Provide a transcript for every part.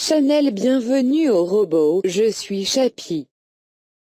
Chanel, bienvenue au robot, je suis Chappie.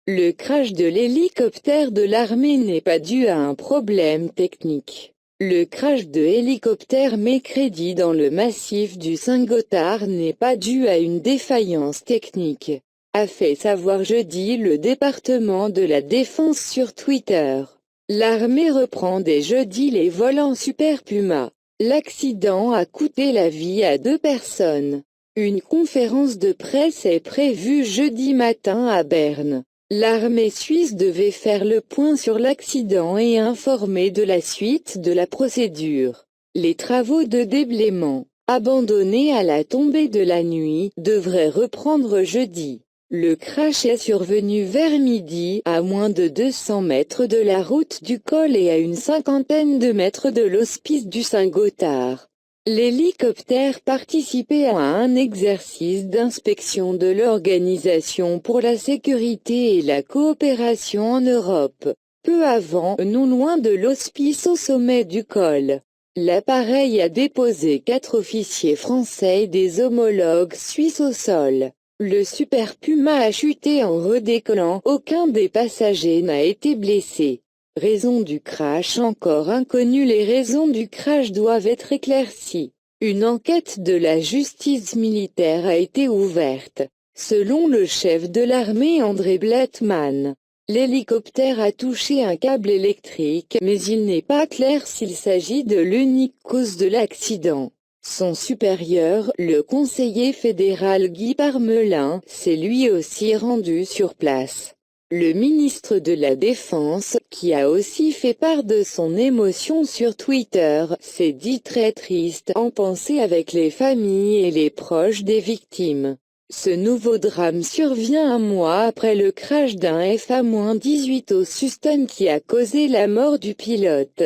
Le crash de l'hélicoptère de l'armée n'est pas dû à un problème technique. Le crash de hélicoptère Mécrédit dans le massif du Saint-Gothard n'est pas dû à une défaillance technique, a fait savoir jeudi le département de la Défense sur Twitter. L'armée reprend dès jeudi les vols en Super Puma. L'accident a coûté la vie à 2 personnes. Une conférence de presse est prévue jeudi matin à Berne. L'armée suisse devait faire le point sur l'accident et informer de la suite de la procédure. Les travaux de déblaiement, abandonnés à la tombée de la nuit, devraient reprendre jeudi. Le crash est survenu vers midi, à moins de 200 mètres de la route du col et à une cinquantaine de mètres de l'hospice du Saint-Gothard. L'hélicoptère participait à un exercice d'inspection de l'Organisation pour la sécurité et la coopération en Europe. Peu avant, non loin de l'hospice au sommet du col, l'appareil a déposé 4 officiers français et des homologues suisses au sol. Le Super Puma a chuté en redécollant, aucun des passagers n'a été blessé. Raison du crash encore inconnue. Les raisons du crash doivent être éclaircies. Une enquête de la justice militaire a été ouverte. Selon le chef de l'armée André Blattmann, l'hélicoptère a touché un câble électrique, mais il n'est pas clair s'il s'agit de l'unique cause de l'accident. Son supérieur, le conseiller fédéral Guy Parmelin, s'est lui aussi rendu sur place. Le ministre de la Défense, qui a aussi fait part de son émotion sur Twitter, s'est dit très triste en pensée avec les familles et les proches des victimes. Ce nouveau drame survient un mois après le crash d'un FA-18 au Houston qui a causé la mort du pilote.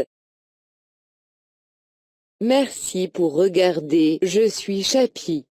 Merci pour regarder, je suis Chappie.